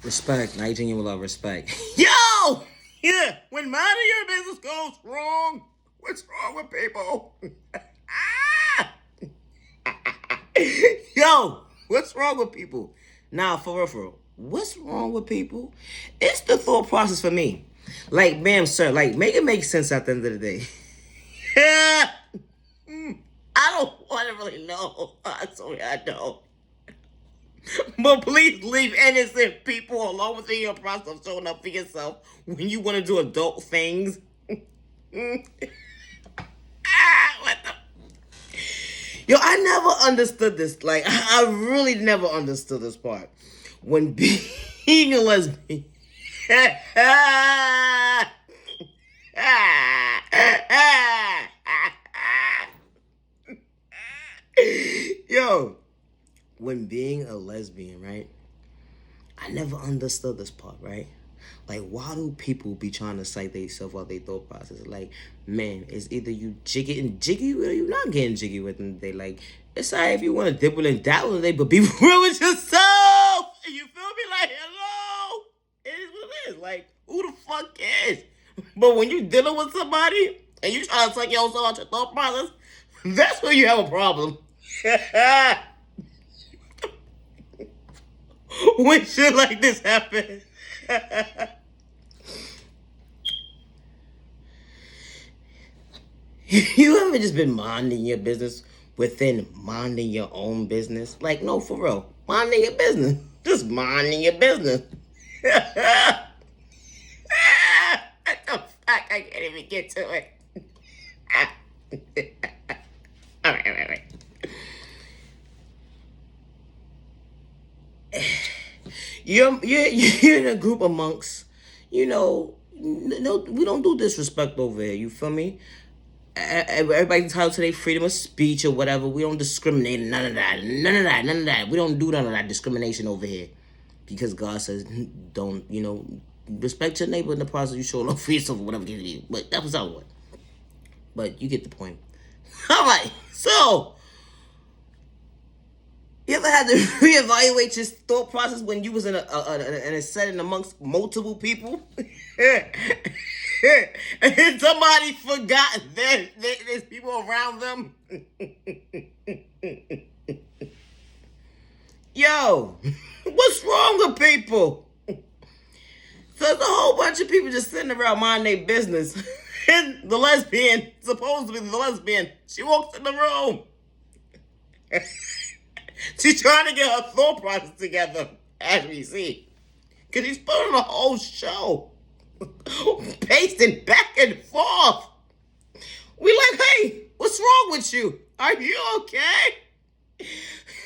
Respect. Now you treating you with love. Respect. Yo! Yeah, when minding your business goes wrong, what's wrong with people? Yo, what's wrong with people? Now, for real, what's wrong with people? It's the thought process for me. Like, ma'am, sir, like, make it make sense at the end of the day. Yeah. I don't want to really know. I'm sorry, I don't. But please leave innocent people alone within your process of showing up for yourself when you want to do adult things. What the? Yo, I never understood this. Like, I really never understood this part. When being a lesbian. Yo, when being a lesbian, right? I never understood this part, right? Like, why do people be trying to cite themselves while they thought process? Like, man, it's either you getting jiggy or you not getting jiggy with them. They like, it's alright if you want to dibble and dabble today, but be real with yourself. You feel me? Like, hello, it is what it is. Like, who the fuck cares? But when you dealing with somebody and you try to take yourself out your thought process, that's where you have a problem. When shit like this happens. You ever just been minding your business within minding your own business? Like, no, for real. Minding your business. Just minding your business. What the fuck? I can't even get to it. All right. You're in a group amongst, no, we don't do disrespect over here. You feel me? Everybody's entitled to their freedom of speech or whatever. We don't discriminate. None of that. We don't do none of that discrimination over here. Because God says, don't, respect your neighbor in the process you show love for yourself or whatever it is. But that was our what. But you get the point. All right. So, you ever had to reevaluate your thought process when you was in a setting amongst multiple people? And somebody forgot that there's people around them? Yo, what's wrong with people? So there's a whole bunch of people just sitting around minding their business. And the lesbian, supposed to be the lesbian, she walks in the room. She's trying to get her thought process together, as we see. Because he's putting a whole show. Pacing back and forth. We like, hey, what's wrong with you? Are you okay?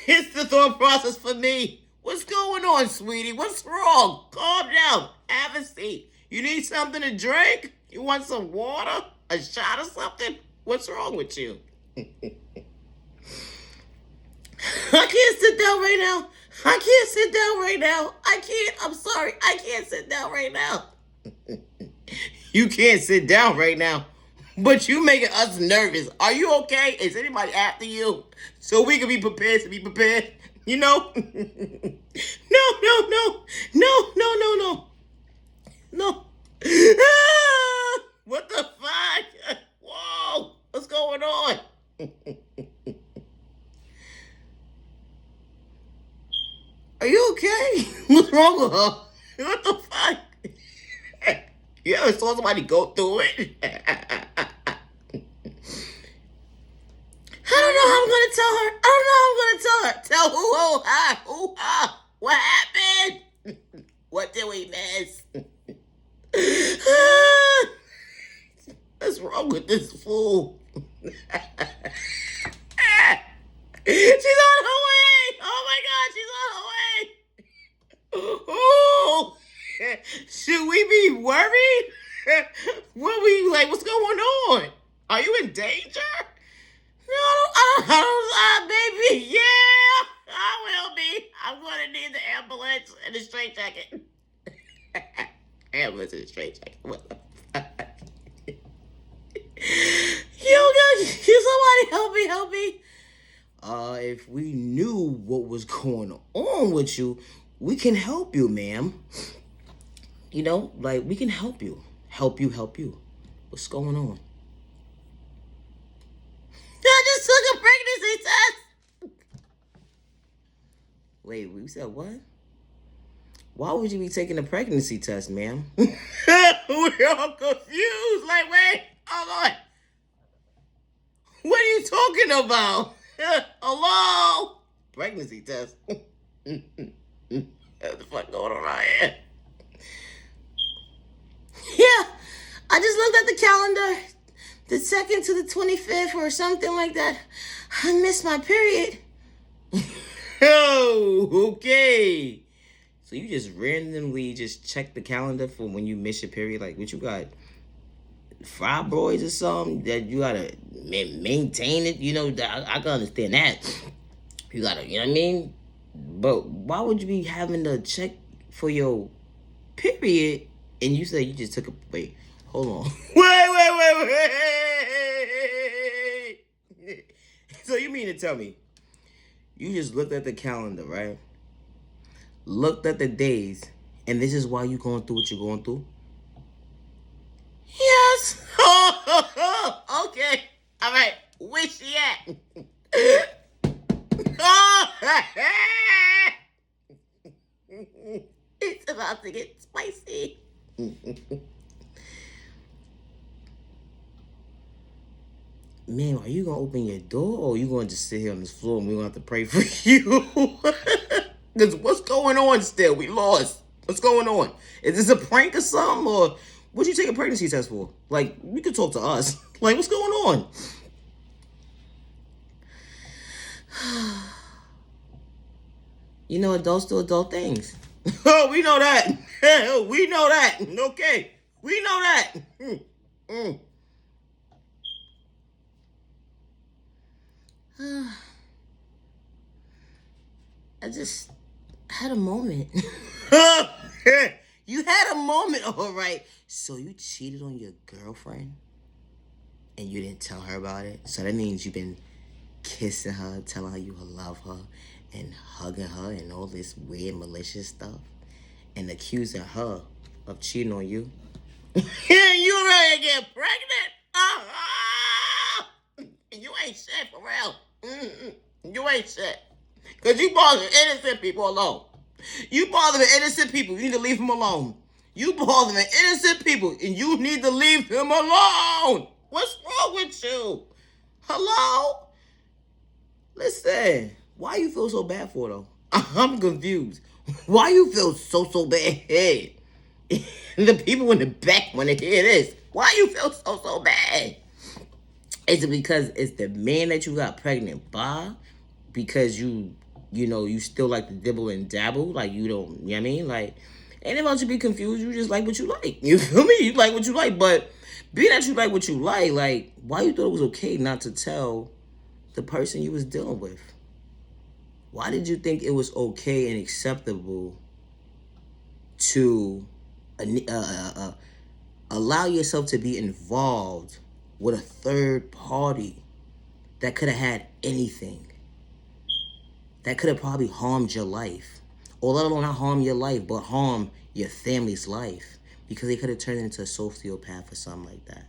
It's the thought process for me. What's going on, sweetie? What's wrong? Calm down. Have a seat. You need something to drink? You want some water? A shot or something? What's wrong with you? I can't sit down right now. I'm sorry. I can't sit down right now. You can't sit down right now. But you making us nervous. Are you okay? Is anybody after you? So we can be prepared to be prepared. No. No. What the fuck? Whoa. What's going on? Are you okay? What's wrong with her? What the fuck? You ever saw somebody go through it? I don't know how I'm gonna tell her. Tell who? What happened? What did we miss? What's wrong with this fool? She's on her way. Oh my God, she's on her way. Oh, should we be worried? What we like? What's going on? Are you in danger? No, baby. Yeah, I will be. I'm gonna need the ambulance and the straight jacket. Ambulance and the straight jacket. What the fuck? Yo, somebody help me. If we knew what was going on with you, We can help you, ma'am. You know, like we can help you. Help you, help you. What's going on? I just took a pregnancy test. Wait, we said what? Why would you be taking a pregnancy test, ma'am? We're all confused. Like, wait, hold on. What are you talking about? Hello? Pregnancy test. What the fuck going on out here? Yeah, I just looked at the calendar. The 2nd to the 25th or something like that. I missed my period. Oh, okay. So you just randomly just check the calendar for when you miss your period? Like, what you got? Fibroids or something that you gotta maintain it? You know, I can understand that. You gotta, you know what I mean? But why would you be having to check for your period and you say you just took a, wait, hold on. Wait. So you mean to tell me you just looked at the calendar, right? Looked at the days, and this is why you going through what you're going through? Yes. Okay. All right. Where's she at? It's about to get spicy. Man, are you gonna open your door or are you gonna just sit here on this floor and we're gonna have to pray for you? Because what's going on still? We lost. What's going on? Is this a prank or something? Or what'd you take a pregnancy test for? Like, you could talk to us. Like, what's going on? You know, adults do adult things. Oh, we know that. We know that. Okay. We know that. I just had a moment. You had a moment, all right. So you cheated on your girlfriend and you didn't tell her about it? So that means you've been kissing her, telling her you love her, and hugging her and all this weird malicious stuff, and accusing her of cheating on you. You ready to get pregnant? You ain't shit for real. You ain't shit. Because you bothering innocent people alone. You bothering innocent people. You need to leave them alone. You bothering innocent people and you need to leave them alone. What's wrong with you? Hello? Listen, why you feel so bad for though? I'm confused. Why you feel so bad? The people in the back want to hear this. Why you feel so bad? Is it because it's the man that you got pregnant by? Because you know, you still like to dibble and dabble? Like you don't, you know what I mean? Like, ain't about to be confused. You just like what you like. You feel me? You like what you like. But being that you like what you like, why you thought it was okay not to tell the person you was dealing with? Why did you think it was okay and acceptable to allow yourself to be involved with a third party that could have had anything? That could have probably harmed your life. Or let alone not harm your life, but harm your family's life. Because they could have turned into a sociopath or something like that.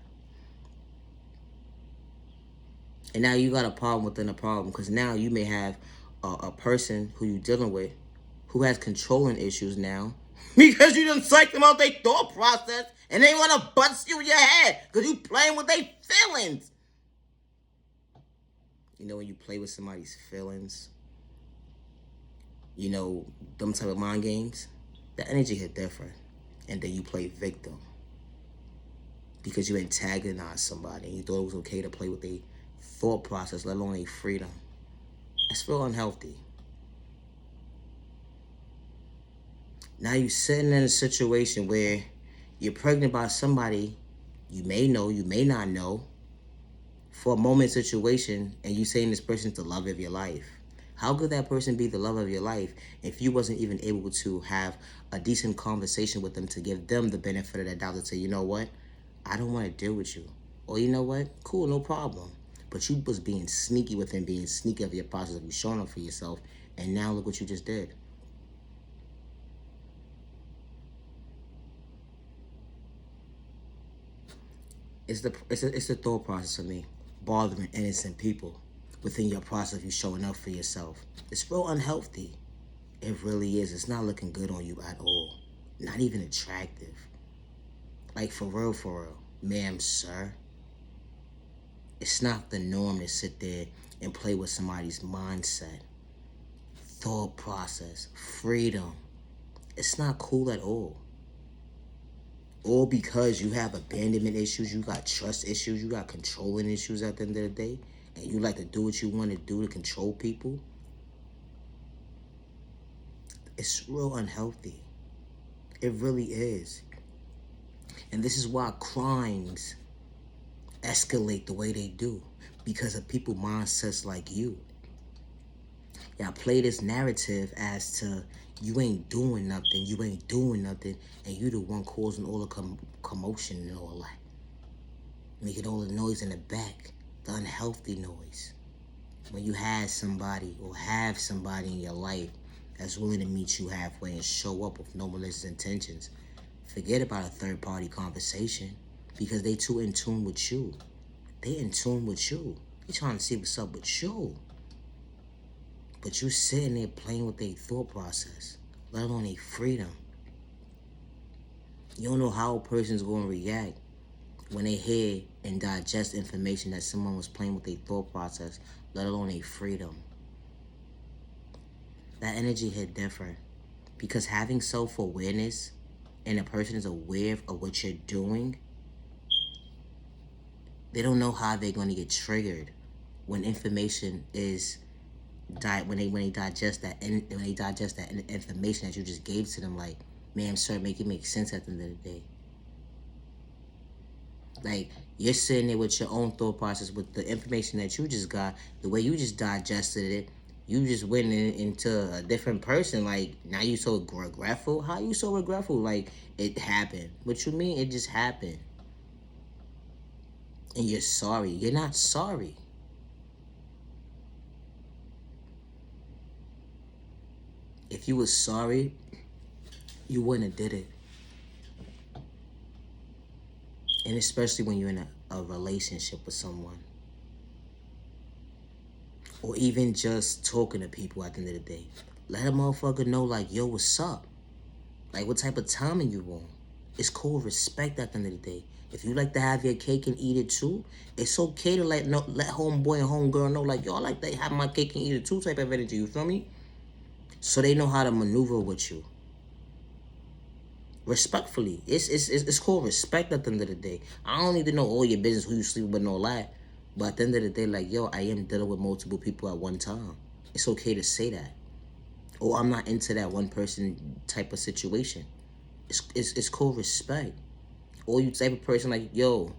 And now you got a problem within a problem. Because now you may have a person who you're dealing with who has controlling issues now. Because you done psyched them out their thought process. And they want to bust you in your head. Because you playing with their feelings. You know when you play with somebody's feelings, you know, them type of mind games, the energy hit different. And then you play victim. Because you antagonized somebody and you thought it was okay to play with their thought process, let alone their freedom. That's real unhealthy. Now you're sitting in a situation where you're pregnant by somebody you may know, you may not know, for a moment situation, and you saying this person's the love of your life. How could that person be the love of your life if you wasn't even able to have a decent conversation with them to give them the benefit of the doubt to say, you know what, I don't want to deal with you. Or you know what, cool, no problem. But you was being sneaky with him, being sneaky of your process of you showing up for yourself, and now look what you just did. It's the thought process for me, bothering innocent people within your process of you showing up for yourself. It's real unhealthy. It really is. It's not looking good on you at all. Not even attractive. Like for real, ma'am, sir. It's not the norm to sit there and play with somebody's mindset, thought process, freedom. It's not cool at all. All because you have abandonment issues, you got trust issues, you got controlling issues at the end of the day, and you like to do what you want to do to control people. It's real unhealthy. It really is. And this is why crimes escalate the way they do, because of people mindsets like you. Y'all play this narrative as to you ain't doing nothing, and you the one causing all the commotion and all that. Making all the noise in the back, the unhealthy noise. When you had somebody or have somebody in your life that's willing to meet you halfway and show up with no malicious intentions, forget about a third-party conversation, because they too in tune with you. They in tune with you. They trying to see what's up with you. But you sitting there playing with their thought process, let alone their freedom. You don't know how a person's going to react when they hear and digest information that someone was playing with their thought process, let alone their freedom. That energy hit different, because having self-awareness and a person is aware of what you're doing, they don't know how they're going to get triggered when information is when they digest that information that you just gave to them. Like, ma'am, sir, make it make sense at the end of the day. Like, you're sitting there with your own thought process, with the information that you just got, the way you just digested it, you just went into a different person. Like, now you so regretful. How you so regretful? Like, it happened. What you mean? It just happened. And you're sorry. You're not sorry. If you was sorry, you wouldn't have did it. And especially when you're in a relationship with someone. Or even just talking to people at the end of the day. Let a motherfucker know, like, yo, what's up? Like, what type of timing you want? It's called respect at the end of the day. If you like to have your cake and eat it too, it's okay to let homeboy and homegirl know, like, yo, I like to have my cake and eat it too type of energy, you feel me? So they know how to maneuver with you. Respectfully. It's called respect at the end of the day. I don't need to know all your business, who you sleeping with and all that. But at the end of the day, like, yo, I am dealing with multiple people at one time. It's okay to say that. Or I'm not into that one person type of situation. It's called respect. Or you type of person like, yo,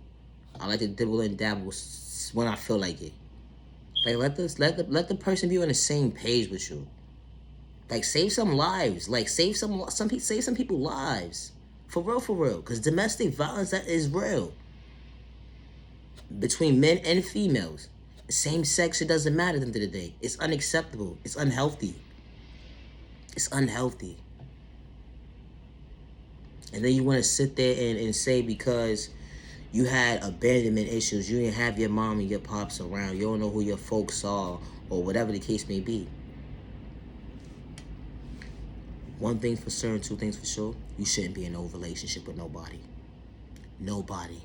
I like to dibble and dabble when I feel like it. Like, let the person be on the same page with you. Like, save some lives. Like, save some people lives. For real. Because domestic violence, that is real. Between men and females. Same sex, it doesn't matter at the end of the day. It's unacceptable. It's unhealthy. It's unhealthy. And then you want to sit there and say, because you had abandonment issues, you didn't have your mom and your pops around, you don't know who your folks are, or whatever the case may be. One thing for certain, two things for sure, you shouldn't be in no relationship with nobody. Nobody.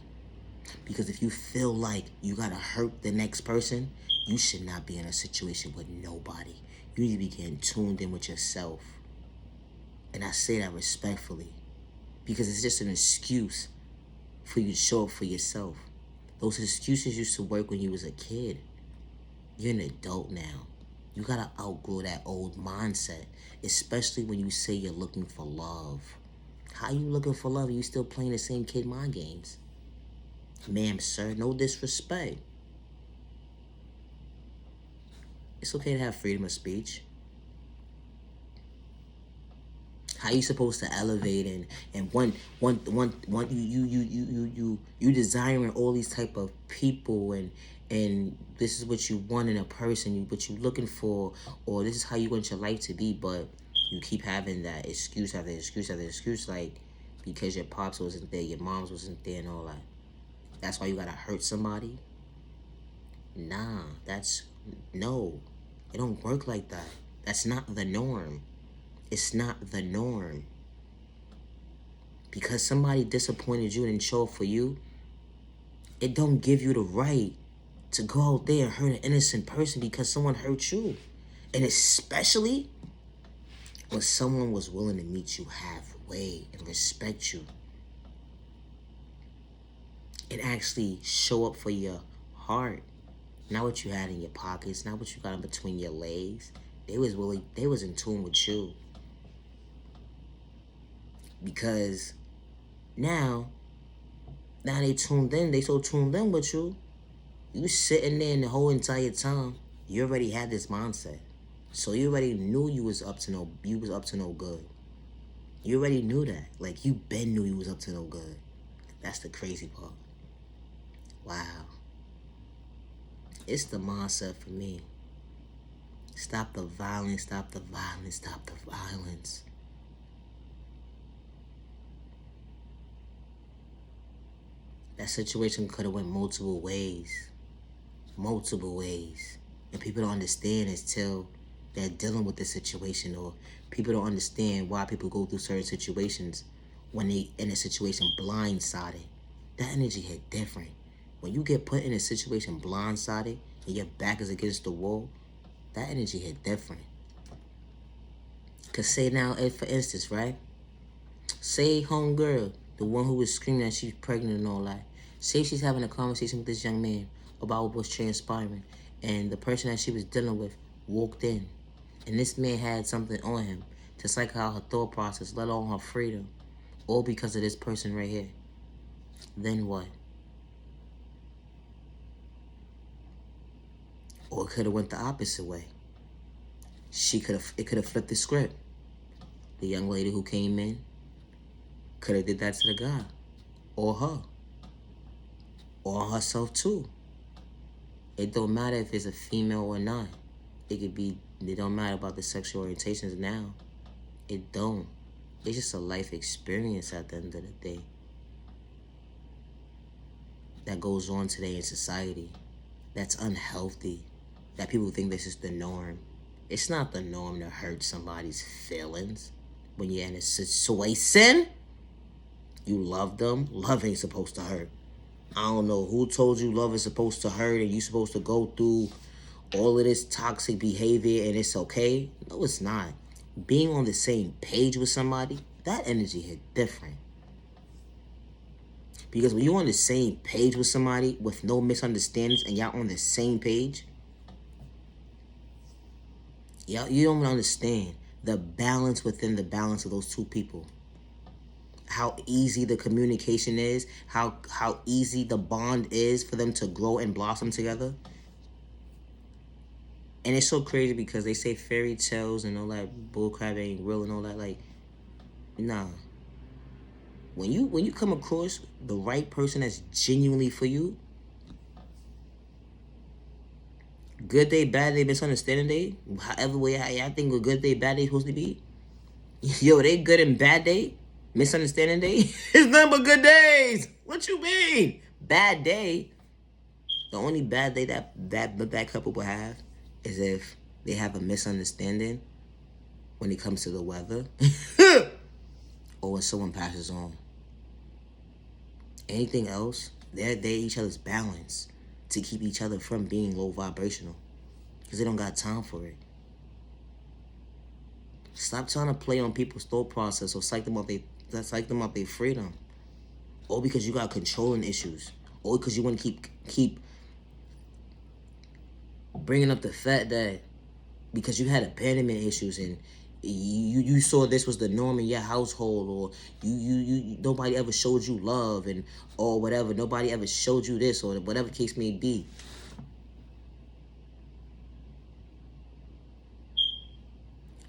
Because if you feel like you gotta hurt the next person, you should not be in a situation with nobody. You need to be getting tuned in with yourself. And I say that respectfully, because it's just an excuse for you to show up for yourself. Those excuses used to work when you was a kid. You're an adult now. You gotta outgrow that old mindset, especially when you say you're looking for love. How you looking for love and you still playing the same kid mind games? Ma'am, sir, no disrespect. It's okay to have freedom of speech. How you supposed to elevate and you desiring all these type of people and this is what you want in a person, what you looking for, or this is how you want your life to be, but you keep having that excuse after excuse after excuse, like because your pops wasn't there, your moms wasn't there, and all that. That's why you gotta hurt somebody? Nah, no. It don't work like that. That's not the norm. It's not the norm. Because somebody disappointed you and didn't show up for you, it don't give you the right to go out there and hurt an innocent person because someone hurt you. And especially when someone was willing to meet you halfway and respect you. And actually show up for your heart. Not what you had in your pockets, not what you got in between your legs. They was in tune with you. Because now they tuned in, they so tuned in with you. You sitting there the whole entire time, you already had this mindset. So you already knew you was up to no good. You already knew that. Like, you been knew you was up to no good. That's the crazy part. Wow. It's the mindset for me. Stop the violence, stop the violence, stop the violence. That situation could have went multiple ways. Multiple ways. And people don't understand until they're dealing with the situation, or people don't understand why people go through certain situations when they in a situation blindsided. That energy hit different. When you get put in a situation blindsided and your back is against the wall, that energy hit different. Cause say now, for instance, right? Say homegirl, the one who was screaming that she's pregnant and all that. Say she's having a conversation with this young man about what was transpiring, and the person that she was dealing with walked in, and this man had something on him to psych out her thought process, let alone her freedom, all because of this person right here. Then what? Or it could have went the opposite way. It could have flipped the script. The young lady who came in could have did that to the guy, or her, or herself too. It don't matter if it's a female or not. It don't matter about the sexual orientations now. It don't. It's just a life experience at the end of the day that goes on today in society that's unhealthy, that people think this is the norm. It's not the norm to hurt somebody's feelings when you're in a situation. You love them. Love ain't supposed to hurt. I don't know who told you love is supposed to hurt and you're supposed to go through all of this toxic behavior and it's okay. No, it's not. Being on the same page with somebody, that energy hit different. Because when you're on the same page with somebody with no misunderstandings and y'all on the same page, y'all, you don't understand the balance within the balance of those two people. How easy the communication is, how easy the bond is for them to grow and blossom together. And it's so crazy because they say fairy tales and all that bullcrap ain't real and all that. Like, nah. When you come across the right person that's genuinely for you, good day, bad day, misunderstanding day, however way I think a good day, bad day is supposed to be. Yo, they good and bad day, misunderstanding day. It's nothing but good days. What you mean? Bad day. The only bad day that couple will have is if they have a misunderstanding when it comes to the weather or when someone passes on. Anything else, they're each other's balance to keep each other from being low vibrational because they don't got time for it. Stop trying to play on people's thought process or psych them out their freedom. Or because you got controlling issues. Or because you want to keep bringing up the fact that because you had abandonment issues and you saw this was the norm in your household, or you nobody ever showed you love, and or whatever, nobody ever showed you this, or whatever the case may be.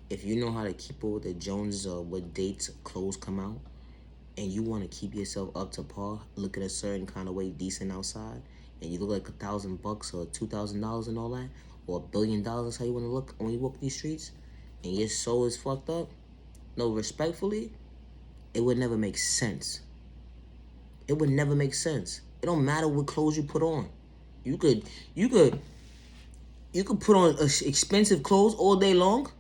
If you know how to keep up with the Joneses or what dates clothes come out, and you want to keep yourself up to par, look at a certain kind of way decent outside, and you look like $1,000 or $2,000 and all that, or $1 billion, that's how you want to look when you walk these streets, and your soul is fucked up, no, respectfully, it would never make sense. It would never make sense. It don't matter what clothes you put on. You could you could you could put on expensive clothes all day long,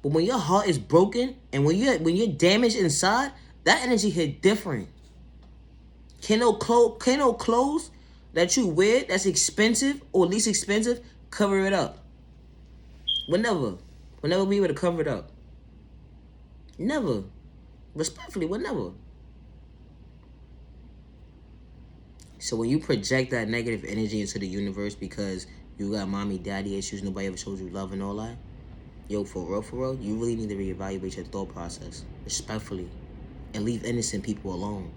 but when your heart is broken and when you're damaged inside, that energy hit different. Can no clothes that you wear that's expensive or least expensive cover it up? Whenever be able to cover it up. Never. Respectfully, whenever. So when you project that negative energy into the universe because you got mommy, daddy issues, nobody ever showed you love and all that, yo, for real, you really need to reevaluate your thought process, respectfully, and leave innocent people alone.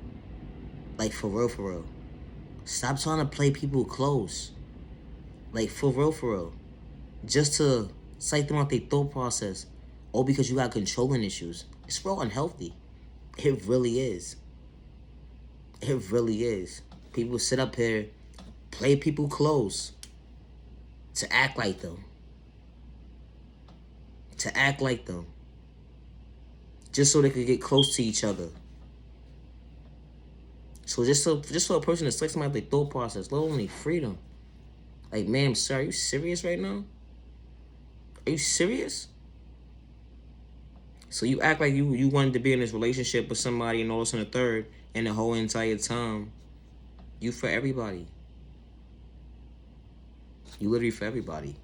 Like, for real. Stop trying to play people close. Like, for real. Just to psych them out their thought process. All because you got controlling issues. It's real unhealthy. It really is. It really is. People sit up here, play people close. To act like them. Just so they could get close to each other. So just so a person to select somebody their thought process, let only freedom. Like, ma'am, sir, are you serious right now? Are you serious? So you act like you wanted to be in this relationship with somebody and all this and a third, and the whole entire time, you for everybody. You literally for everybody.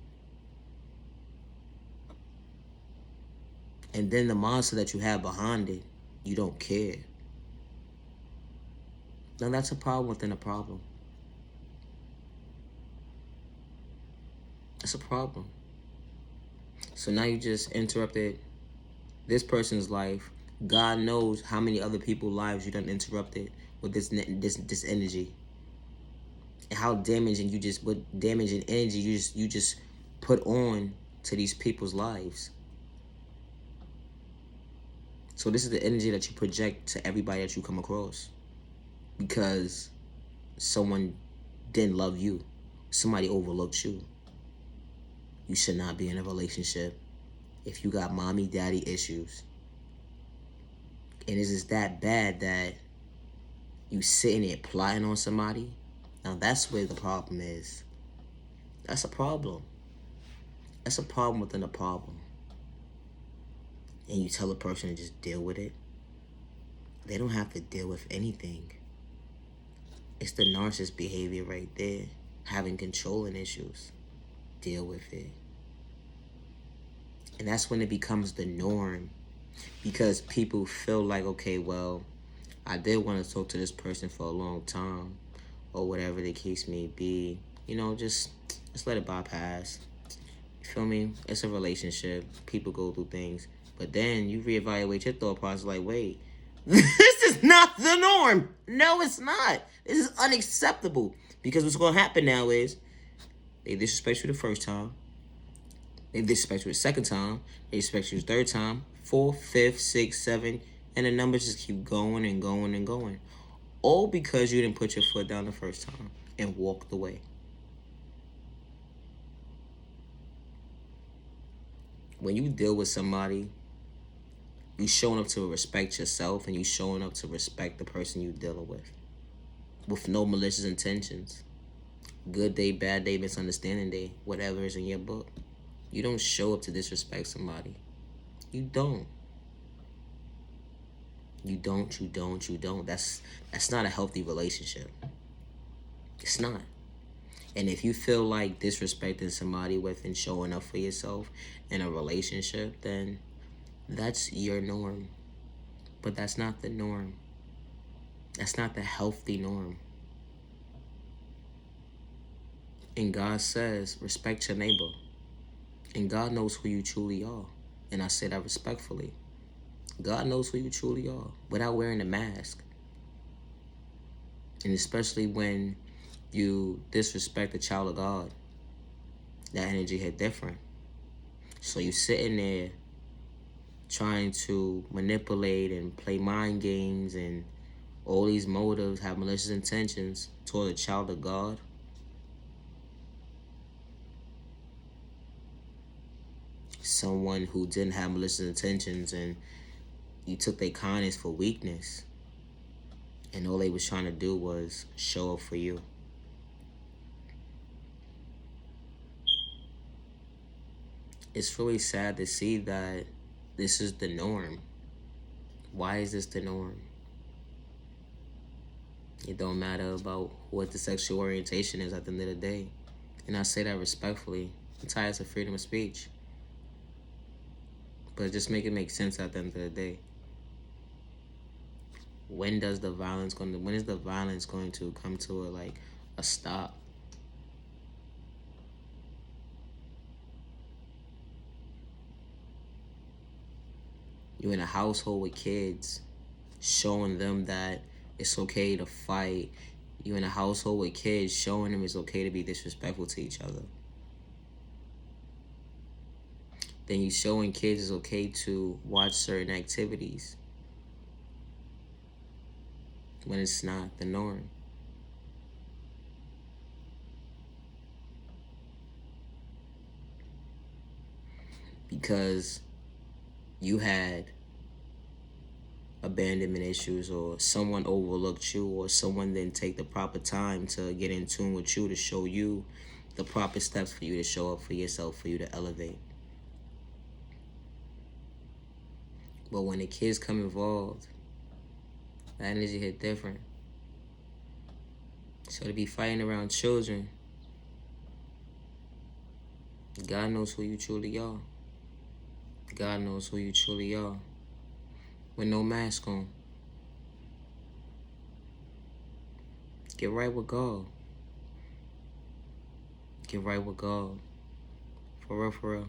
And then the monster that you have behind it, you don't care. Now that's a problem within a problem. That's a problem. So now you just interrupted this person's life. God knows how many other people's lives you done interrupted with this energy. And how damaging energy you just put on to these people's lives. So this is the energy that you project to everybody that you come across. Because someone didn't love you. Somebody overlooked you. You should not be in a relationship if you got mommy, daddy issues. And is it that bad that you sitting there plotting on somebody? Now that's where the problem is. That's a problem. That's a problem within a problem. And you tell a person to just deal with it. They don't have to deal with anything. It's the narcissist behavior right there. Having controlling issues. Deal with it. And that's when it becomes the norm. Because people feel like, okay, well, I did want to talk to this person for a long time. Or whatever the case may be. You know, just let it bypass. You feel me? It's a relationship. People go through things. But then you reevaluate your thought process like, wait, this is not the norm. No, it's not. This is unacceptable. Because what's going to happen now is they disrespect you the first time. They disrespect you the second time. They disrespect you the third time. 4th, 5th, 6th, 7th. And the numbers just keep going and going and going. All because you didn't put your foot down the first time and walked away. When you deal with somebody, you showing up to respect yourself and you showing up to respect the person you're dealing with no malicious intentions. Good day, bad day, misunderstanding day, whatever is in your book. You don't show up to disrespect somebody. You don't. You don't. That's not a healthy relationship. It's not. And if you feel like disrespecting somebody with and showing up for yourself in a relationship, then that's your norm. But that's not the norm. That's not the healthy norm. And God says, respect your neighbor. And God knows who you truly are. And I say that respectfully. God knows who you truly are without wearing a mask. And especially when you disrespect a child of God, that energy hit different. So you sitting there trying to manipulate and play mind games and all these motives, have malicious intentions toward a child of God. Someone who didn't have malicious intentions and you took their kindness for weakness. and all they was trying to do was show up for you. It's really sad to see that this is the norm. Why is this the norm? It don't matter about what the sexual orientation is at the end of the day. And I say that respectfully. I'm tired of freedom of speech. But just make it make sense at the end of the day. When is the violence going to come to a stop? You're in a household with kids, showing them that it's okay to fight. You're in a household with kids, showing them it's okay to be disrespectful to each other. Then you're showing kids it's okay to watch certain activities when it's not the norm. Because you had abandonment issues, or someone overlooked you, or someone didn't take the proper time to get in tune with you to show you the proper steps for you to show up for yourself, for you to elevate. But when the kids come involved, that energy hit different. So to be fighting around children, God knows who you truly are. God knows who you truly are. With no mask on. Get right with God. Get right with God. For real, for real.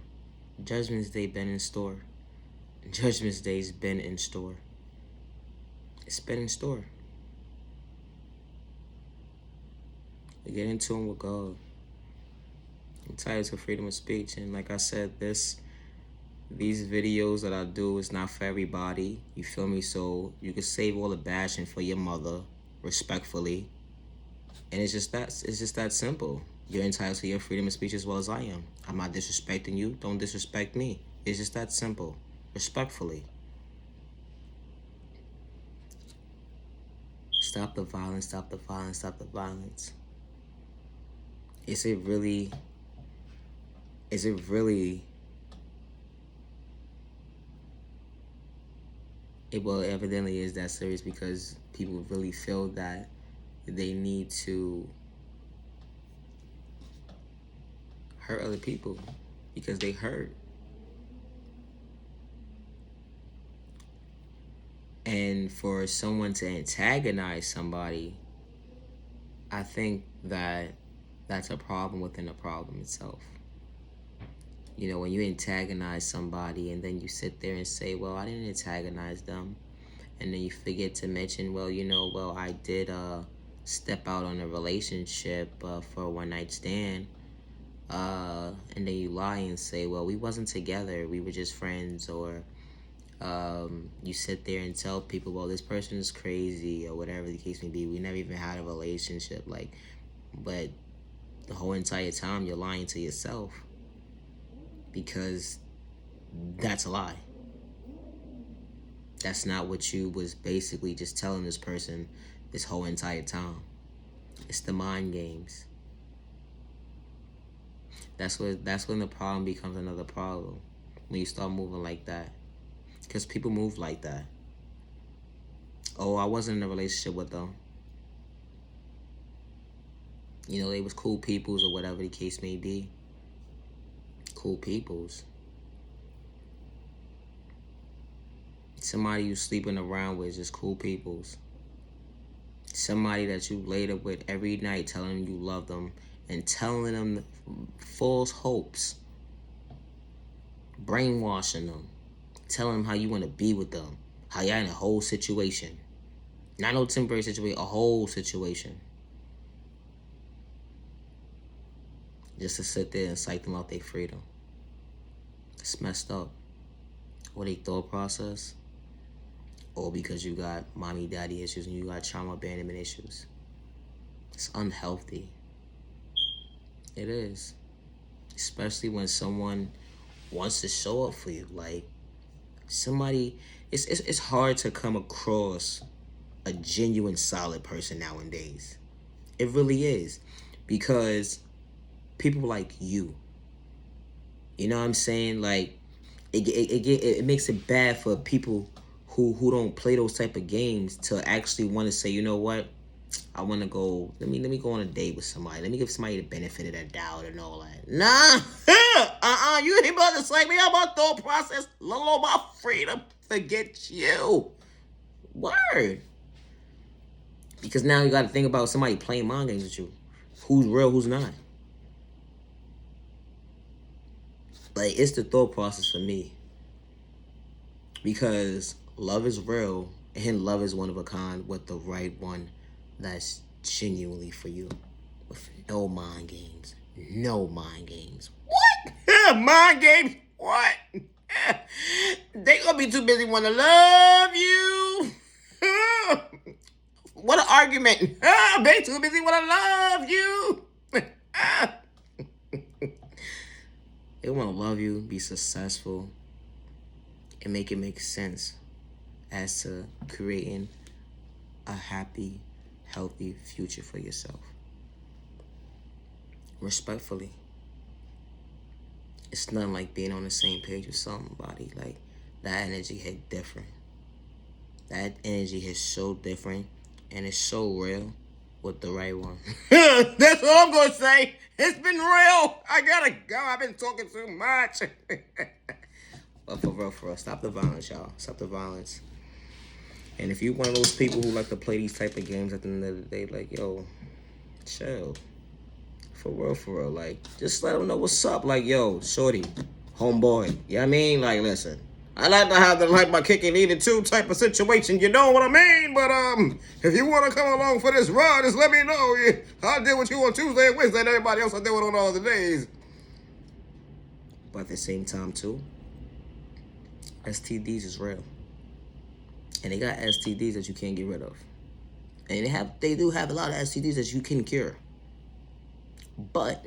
Judgment's Day been in store. Judgment's Day's been in store. It's been in store. Get in tune with God. I'm tired of freedom of speech, and like I said, these videos that I do is not for everybody. You feel me? So you can save all the bashing for your mother, respectfully. And it's just that simple. You're entitled to your freedom of speech as well as I am. I'm not disrespecting you. Don't disrespect me. It's just that simple. Respectfully. Stop the violence, stop the violence, stop the violence. Is it really well, evidently is that serious, because people really feel that they need to hurt other people because they hurt. And for someone to antagonize somebody, I think that that's a problem within the problem itself. You know, when you antagonize somebody and then you sit there and say, well, I didn't antagonize them. And then you forget to mention, well, I did step out on a relationship for a one-night stand. And then you lie and say, well, we wasn't together. We were just friends. Or you sit there and tell people, well, this person is crazy, or whatever the case may be. We never even had a relationship. But the whole entire time you're lying to yourself, because that's a lie. That's not what you was basically just telling this person this whole entire time. It's the mind games. That's when the problem becomes another problem, when you start moving like that. Because people move like that. Oh, I wasn't in a relationship with them. They was cool peoples, or whatever the case may be. Cool peoples. Somebody you sleeping around with is just cool peoples. Somebody that you laid up with every night, telling them you love them and telling them false hopes, brainwashing them, telling them how you want to be with them, how you're in a whole situation. Not no temporary situation, a whole situation. Just to sit there and psych them out their freedom. It's messed up. Or their thought process. Or because you got mommy, daddy issues and you got trauma abandonment issues. It's unhealthy. It is. Especially when someone wants to show up for you. Like, somebody, it's hard to come across a genuine solid person nowadays. It really is. Because people like you know what I'm saying? Like, it makes it bad for people who don't play those type of games to actually want to say, you know what? I want to go. Let me go on a date with somebody. Let me give somebody the benefit of that doubt and all that. Nah, you ain't about to psych me out my thought process. Low my freedom. Forget you. Word. Because now you got to think about somebody playing mind games with you. Who's real? Who's not? Like, it's the thought process for me. Because love is real and love is one of a kind with the right one that's genuinely for you. With no mind games. No mind games. What? Mind games? What? They gonna be too busy wanna love you. What an argument. They too busy wanna love you. They wanna love you, be successful, and make it make sense as to creating a happy, healthy future for yourself. Respectfully. It's nothing like being on the same page with somebody. Like, that energy hit different. That energy hits so different, and it's so real with the right one. That's all I'm gonna say. It's been real. I gotta go. I've been talking too much. But for real, stop the violence, y'all. Stop the violence. And if you're one of those people who like to play these type of games at the end of the day, like, yo, chill. For real. Like, just let them know what's up. Like, yo, shorty, homeboy. You know what I mean? Like, listen. I like to have the like my kick and eat it too type of situation. You know what I mean? But if you want to come along for this ride, just let me know. I'll deal with you on Tuesday and Wednesday and everybody else I deal with on all other days. But at the same time, too, STDs is real. And they got STDs that you can't get rid of. And they do have a lot of STDs that you can cure. But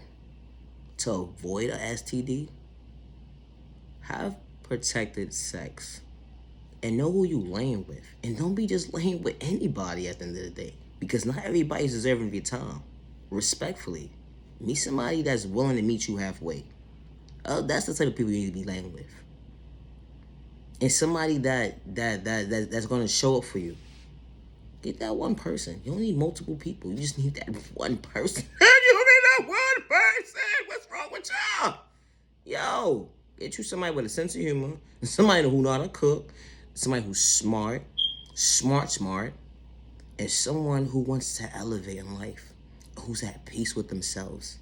to avoid a STD, have protected sex. And know who you laying with. And don't be just laying with anybody at the end of the day. Because not everybody's deserving of your time. Respectfully. Meet somebody that's willing to meet you halfway. That's the type of people you need to be laying with. And somebody that's going to show up for you. Get that one person. You don't need multiple people. You just need that one person. You need that one person. What's wrong with y'all? Yo, get you somebody with a sense of humor. Somebody who know how to cook. Somebody who's smart. And someone who wants to elevate in life. Who's at peace with themselves.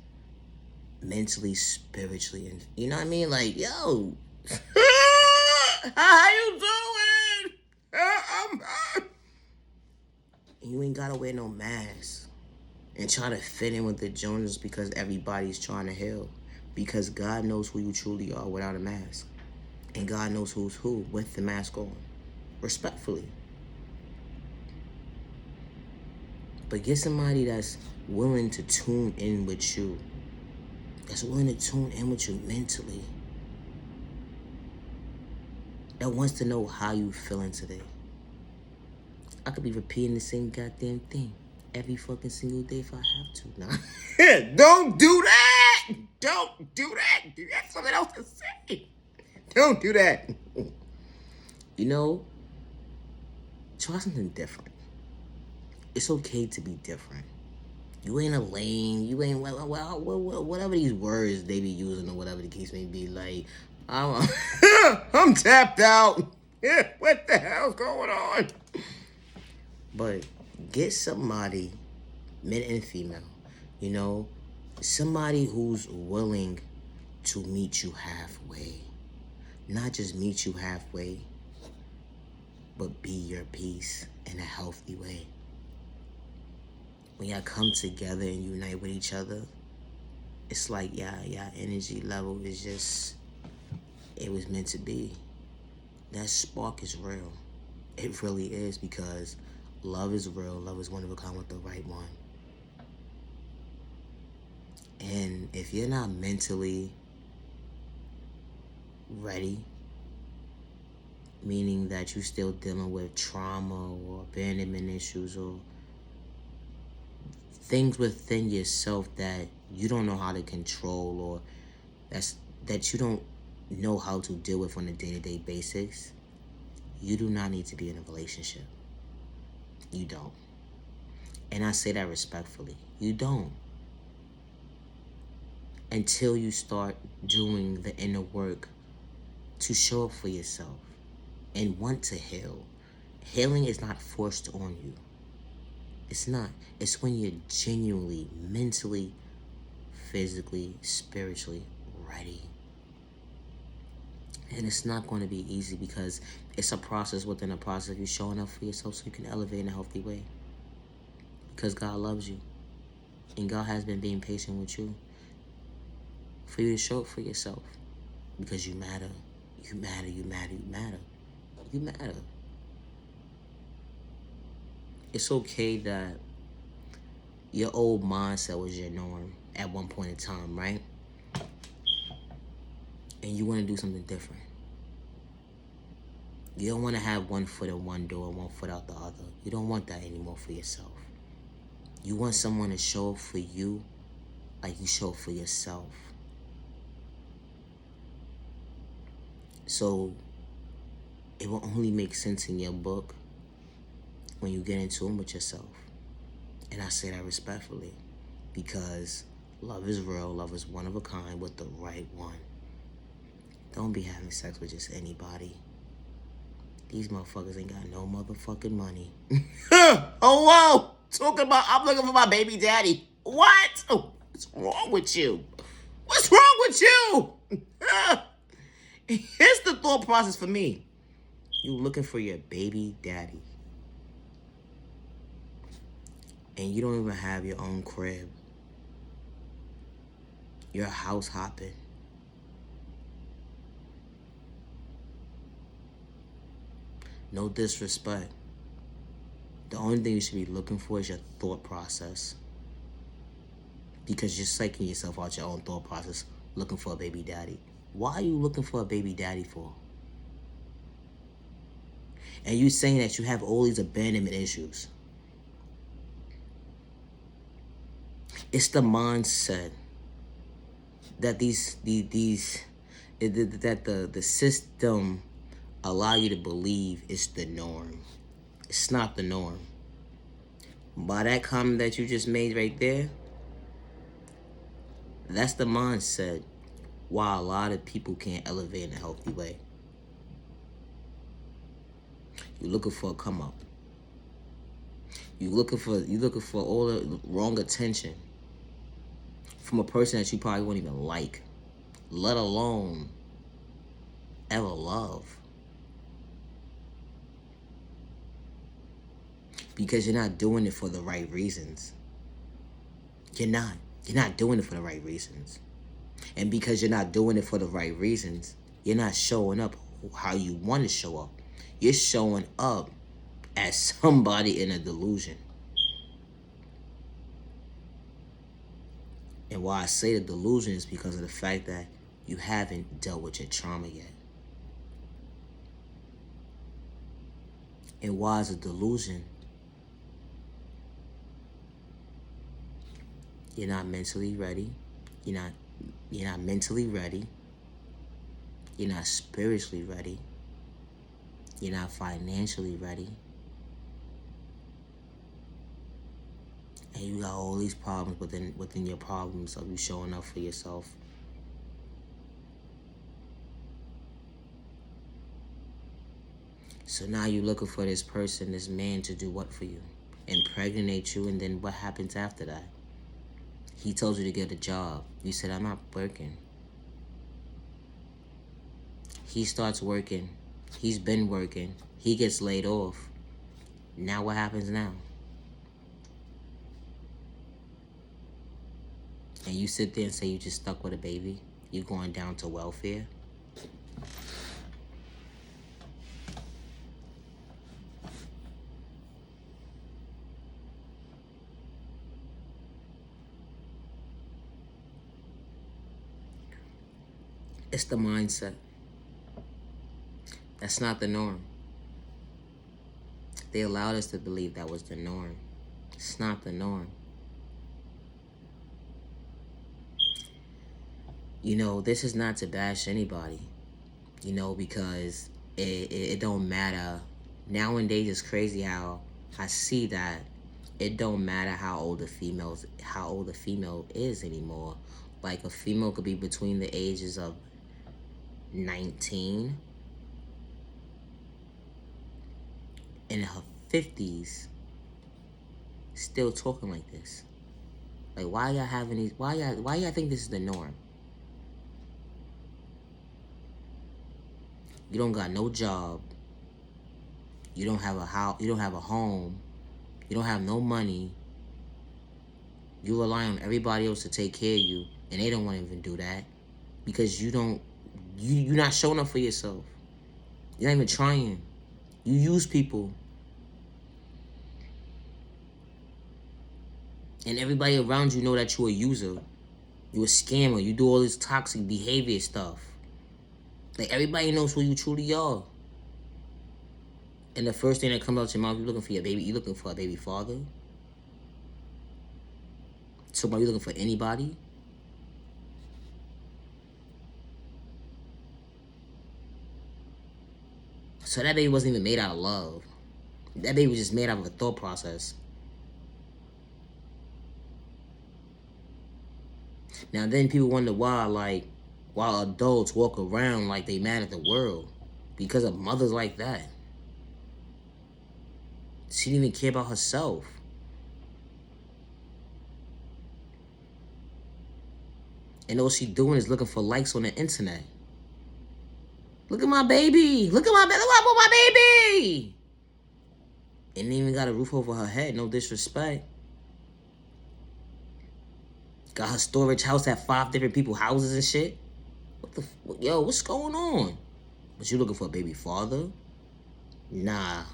Mentally, spiritually. And you know what I mean? Like, yo. How you doing? You ain't gotta wear no mask and try to fit in with the Joneses because everybody's trying to heal. Because God knows who you truly are without a mask. And God knows who's who with the mask on. Respectfully. But get somebody that's willing to tune in with you. That's willing to tune in with you mentally. That wants to know how you feeling today. I could be repeating the same goddamn thing every fucking single day if I have to. Nah. Don't do that! Don't do that! You got something else to say. Don't do that. You know, try something different. It's okay to be different. You ain't a lame. You ain't, well, whatever these words they be using or whatever the case may be. Like, I'm tapped out. What the hell's going on? But get somebody, men and female, you know, somebody who's willing to meet you halfway. Not just meet you halfway, but be your peace in a healthy way. When y'all come together and unite with each other, it's like y'all energy level is just, it was meant to be. That spark is real. It really is, because love is real. Love is one of a kind with the right one. And if you're not mentally ready, meaning that you're still dealing with trauma or abandonment issues or things within yourself that you don't know how to control, or that you don't know how to deal with on a day-to-day basis, you do not need to be in a relationship. You don't. And I say that respectfully. You don't. Until you start doing the inner work to show up for yourself and want to heal. Healing is not forced on you. It's not. It's when you're genuinely, mentally, physically, spiritually ready. And it's not going to be easy, because it's a process within a process of you showing up for yourself so you can elevate in a healthy way. Because God loves you. And God has been being patient with you for you to show up for yourself. Because you matter. You matter, you matter, you matter. You matter. It's okay that your old mindset was your norm at one point in time, right? And you want to do something different. You don't want to have one foot in one door and one foot out the other. You don't want that anymore for yourself. You want someone to show up for you like you show up for yourself. So it will only make sense in your book when you get in tune with yourself. And I say that respectfully, because love is real, love is one of a kind with the right one. Don't be having sex with just anybody. These motherfuckers ain't got no motherfucking money. Oh, whoa! Talking about, I'm looking for my baby daddy. What? Oh, what's wrong with you? What's wrong with you? Here's the thought process for me. You looking for your baby daddy. And you don't even have your own crib. You're house hopping. No disrespect. The only thing you should be looking for is your thought process. Because you're psyching yourself out your own thought process, looking for a baby daddy. Why are you looking for a baby daddy for? And you saying that you have all these abandonment issues. It's the mindset that the system allow you to believe is the norm. It's not the norm. By that comment that you just made right there, that's the mindset why a lot of people can't elevate in a healthy way. You're looking for a come up. You're looking for all the wrong attention from a person that you probably won't even like, let alone ever love. Because you're not doing it for the right reasons. You're not. You're not doing it for the right reasons. And because you're not doing it for the right reasons, you're not showing up how you want to show up. You're showing up as somebody in a delusion. And why I say the delusion is because of the fact that you haven't dealt with your trauma yet. And why is a delusion? You're not mentally ready. You're not mentally ready. You're not spiritually ready. You're not financially ready. And you got all these problems within your problems of you showing up for yourself. So now you're looking for this person, this man, to do what for you? Impregnate you, and then what happens after that? He told you to get a job. You said, I'm not working. He starts working. He's been working. He gets laid off. Now what happens now? And you sit there and say you just stuck with a baby? You going down to welfare? It's the mindset That's not the norm. They allowed us to believe that was the norm. It's not the norm. You know, this is not to bash anybody, you know, because it don't matter. Nowadays it's crazy how I see that it don't matter how old a female is anymore. Like, a female could be between the ages of 19 and her 50s still talking like this. Like, why y'all having these, why y'all think this is the norm? You don't got no job. You don't have a house, you don't have a home. You don't have no money. You rely on everybody else to take care of you, and they don't want to even do that because you're not showing up for yourself. You're not even trying. You use people. And everybody around you know that you're a user. You're a scammer. You do all this toxic behavior stuff. Like, everybody knows who you truly are. And the first thing that comes out your mouth, you're looking for your baby. You're looking for a baby father. So, are you looking for anybody? So that baby wasn't even made out of love. That baby was just made out of a thought process. Now then people wonder why adults walk around like they mad at the world. Because of mothers like that. She didn't even care about herself. And all she doing is looking for likes on the internet. Look at my baby. Look at my baby. And even got a roof over her head. No disrespect. Got her storage house at 5 different people's houses and shit. Yo, what's going on? But you looking for a baby father? Nah.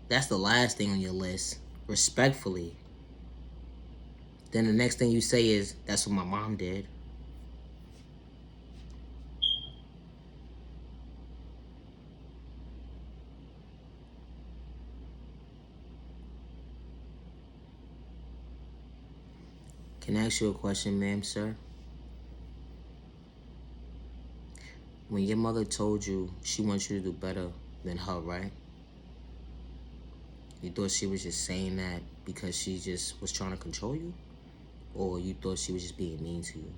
That's the last thing on your list. Respectfully. Then the next thing you say is, that's what my mom did. Can I ask you a question, ma'am, sir? When your mother told you she wants you to do better than her, right? You thought she was just saying that because she just was trying to control you? Or you thought she was just being mean to you?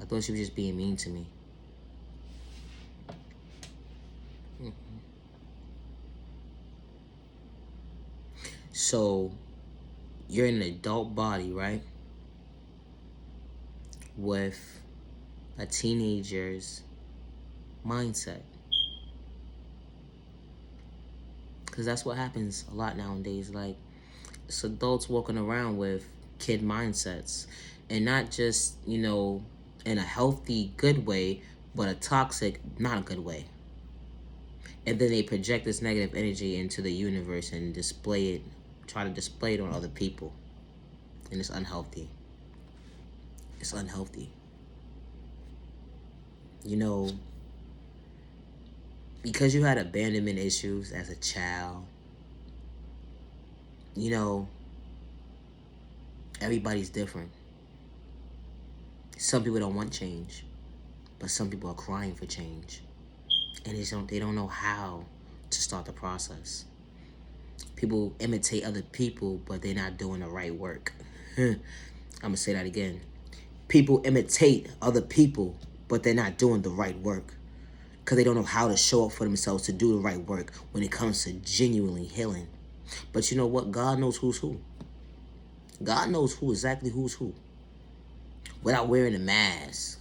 I thought she was just being mean to me. So, you're in an adult body, right? With a teenager's mindset. Because that's what happens a lot nowadays. Like, it's adults walking around with kid mindsets. And not just, you know, in a healthy, good way, but a toxic, not a good way. And then they project this negative energy into the universe and display it, try to display it on other people. And it's unhealthy. It's unhealthy. You know, because you had abandonment issues as a child, you know, everybody's different. Some people don't want change, but some people are crying for change. And they don't know how to start the process. People imitate other people, but they're not doing the right work. I'm going to say that again. People imitate other people, but they're not doing the right work. Because they don't know how to show up for themselves to do the right work when it comes to genuinely healing. But you know what? God knows who's who. God knows exactly who's who. Without wearing a mask.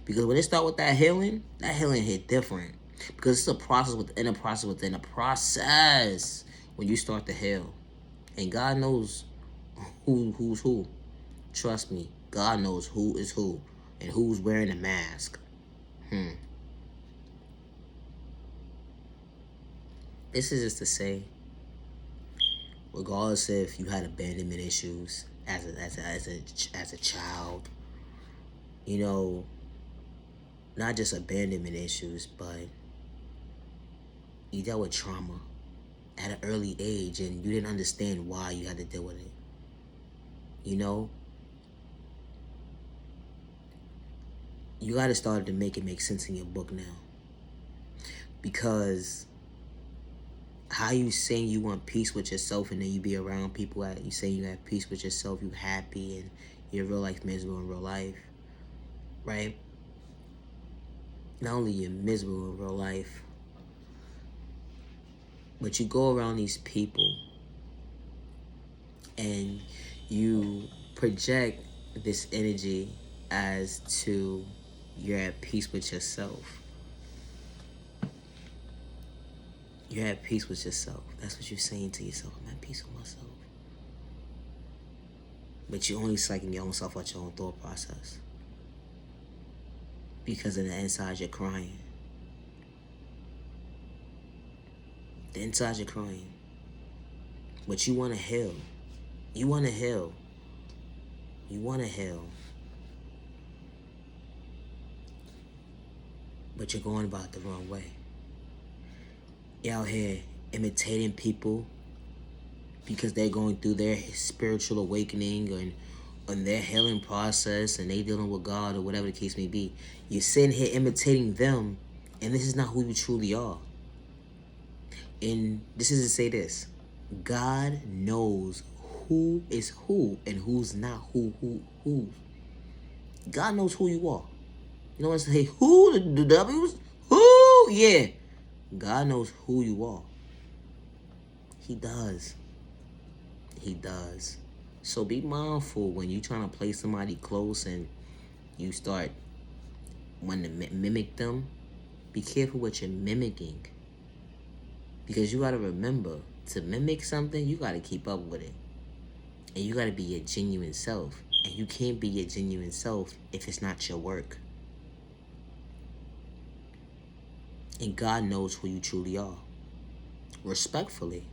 Because when they start with that healing hit different. Because it's a process within a process within a process when you start to heal. And God knows who's who. Trust me, God knows who is who and who's wearing a mask. This is just to say, regardless if you had abandonment issues as a child, you know, not just abandonment issues, but you dealt with trauma at an early age and you didn't understand why you had to deal with it. You know, you got to start to make it make sense in your book now. Because how you saying you want peace with yourself and then you be around people that you saying you have peace with yourself, you happy and you're real life miserable in real life, right? Not only you're miserable in real life, but you go around these people and you project this energy as to you're at peace with yourself. You're at peace with yourself. That's what you're saying to yourself. I'm at peace with myself. But you're only psyching your own self out your own thought process. Because in the inside you're crying. The inside you're crying. But you want to heal. You want to heal. You want to heal. But you're going about it the wrong way. You're out here imitating people because they're going through their spiritual awakening and on their healing process and they dealing with God or whatever the case may be. You're sitting here imitating them and this is not who you truly are. And this is to say this. God knows who is who and who's not who. God knows who you are. You know what I'm saying? Who? The W's? Who? Yeah. God knows who you are. He does. He does. So be mindful when you're trying to play somebody close and you start wanting to mimic them. Be careful what you're mimicking. Because you got to remember, to mimic something, you got to keep up with it. And you got to be your genuine self. And you can't be your genuine self if it's not your work. And God knows who you truly are. Respectfully.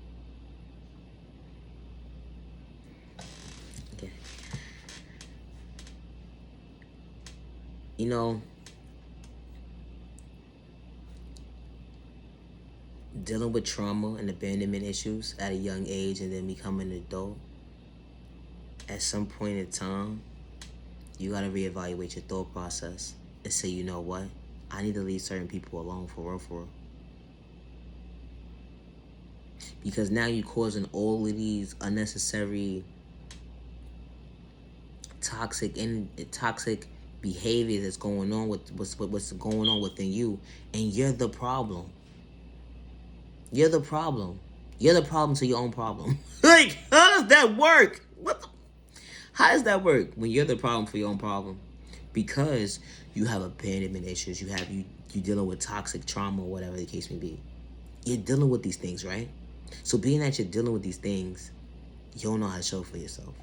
Okay. You know, dealing with trauma and abandonment issues at a young age and then becoming an adult, at some point in time, you got to reevaluate your thought process and say, you know what? I need to leave certain people alone for real. Because now you're causing all of these unnecessary toxic behavior that's going on with what's going on within you, and you're the problem. You're the problem. You're the problem to your own problem. Like, how does that work? How does that work when you're the problem for your own problem? Because you have abandonment issues, you dealing with toxic trauma or whatever the case may be. You're dealing with these things, right? So being that you're dealing with these things, you don't know how to show for yourself.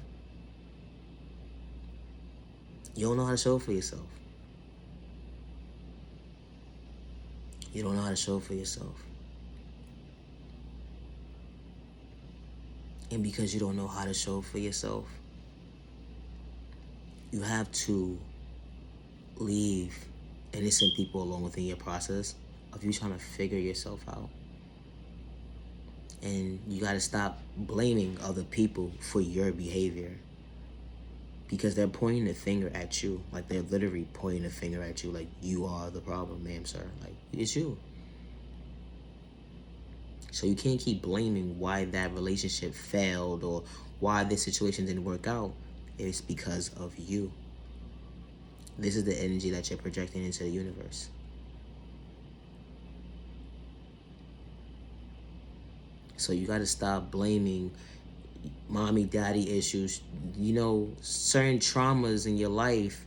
You don't know how to show for yourself. You don't know how to show for yourself. And because you don't know how to show for yourself, you have to leave innocent people alone within your process of you trying to figure yourself out. And you got to stop blaming other people for your behavior. Because they're pointing the finger at you. Like, they're literally pointing the finger at you. Like, you are the problem, ma'am, sir. Like, it's you. So you can't keep blaming why that relationship failed or why this situation didn't work out. It's because of you. This is the energy that you're projecting into the universe. So you got to stop blaming mommy, daddy issues. You know, certain traumas in your life,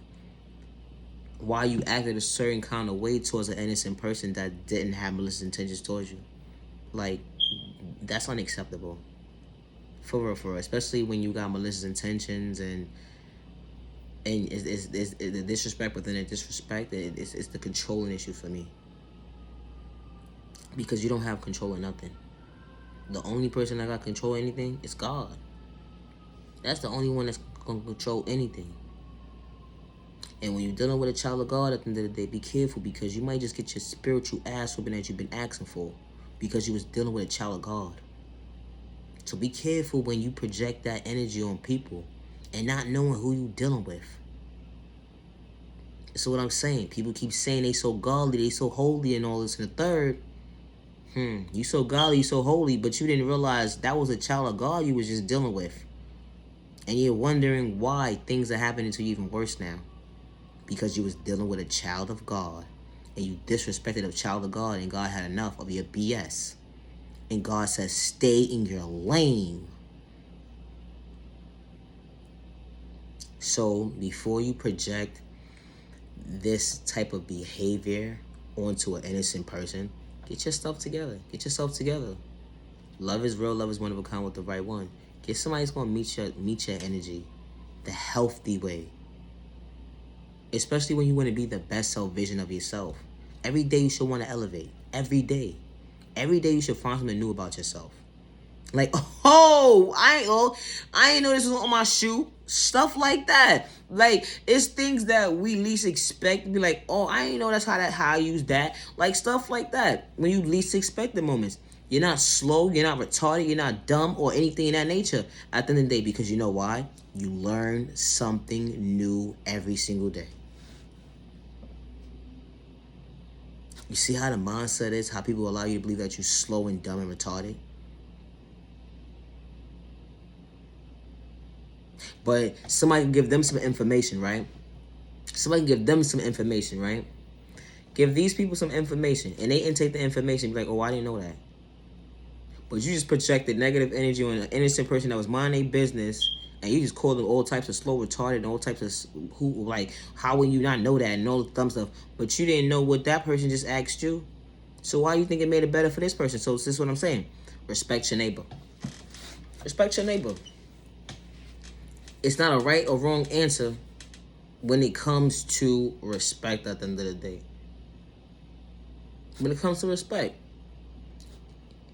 why you acted a certain kind of way towards an innocent person that didn't have malicious intentions towards you. Like, that's unacceptable. For real. Especially when you got malicious intentions and it's the disrespect within the disrespect. It's the controlling issue for me. Because you don't have control of nothing. The only person that got control of anything is God. That's the only one that's going to control anything. And when you're dealing with a child of God, at the end of the day, be careful, because you might just get your spiritual ass whooping that you've been asking for because you was dealing with a child of God. So be careful when you project that energy on people and not knowing who you dealing with. So what I'm saying, people keep saying they so godly, they so holy and all this and the third. You so godly, you so holy, but you didn't realize that was a child of God you was just dealing with. And you're wondering why things are happening to you even worse now. Because you was dealing with a child of God. And you disrespected a child of God, and God had enough of your BS. And God says, stay in your lane. So before you project this type of behavior onto an innocent person, get your stuff together. Get yourself together. Love is real. Love is one of a kind with the right one. Get somebody who's going to meet your energy the healthy way. Especially when you want to be the best self vision of yourself. Every day you should want to elevate. Every day. Every day you should find something new about yourself. Like, oh, I ain't know this was on my shoe. Stuff like that. Like, it's things that we least expect. Be like, oh, I ain't know that's how I use that. Like, stuff like that. When you least expect the moments. You're not slow, you're not retarded, you're not dumb or anything in that nature at the end of the day, because you know why? You learn something new every single day. You see how the mindset is, how people allow you to believe that you're slow and dumb and retarded? But somebody can give them some information, right? Somebody can give them some information, right? Give these people some information, and they intake the information, be like, oh, I didn't know that. But you just projected negative energy on an innocent person that was minding their business, and you just called them all types of slow, retarded, and all types of who, like, how will you not know that, and all the dumb stuff. But you didn't know what that person just asked you. So why do you think it made it better for this person? So this is what I'm saying. Respect your neighbor. Respect your neighbor. It's not a right or wrong answer when it comes to respect at the end of the day. When it comes to respect,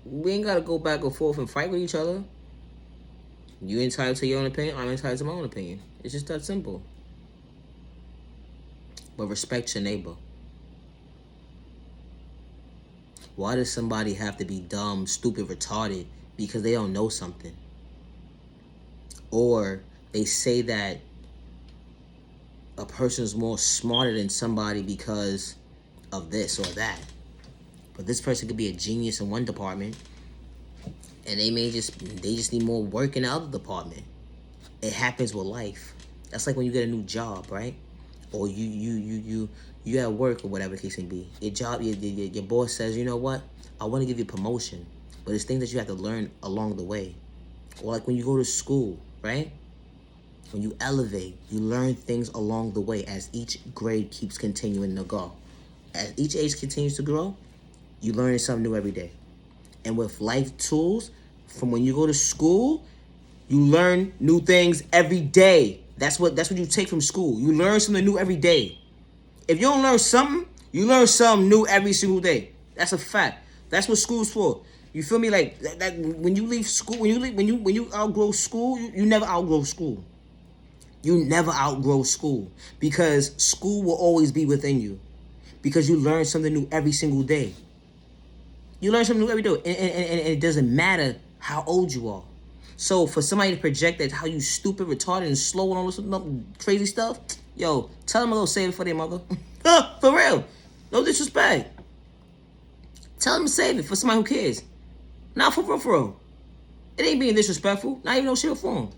we ain't got to go back and forth and fight with each other. You entitled to your own opinion, I'm entitled to my own opinion. It's just that simple. But respect your neighbor. Why does somebody have to be dumb, stupid, retarded because they don't know something? Or they say that a person is more smarter than somebody because of this or that. But this person could be a genius in one department, and they just need more work in the other department. It happens with life. That's like when you get a new job, right? Or you at work or whatever the case may be. Your job, your boss says, you know what? I want to give you a promotion, but it's things that you have to learn along the way. Or like when you go to school, right? When you elevate, you learn things along the way as each grade keeps continuing to go. As each age continues to grow, you learn something new every day. And with life tools, from when you go to school, you learn new things every day. That's what you take from school. You learn something new every day. If you don't learn something, you learn something new every single day. That's a fact. That's what school's for. You feel me? Like that when you leave school, when you outgrow school, you never outgrow school. You never outgrow school, because school will always be within you, because you learn something new every single day. You learn something new every day, and it doesn't matter how old you are. So for somebody to project that how you stupid, retarded, and slow and all this crazy stuff, yo, tell them to go save it for their mother. For real. No disrespect. Tell them to save it for somebody who cares. Not for real. It ain't being disrespectful. Not even no shit for them.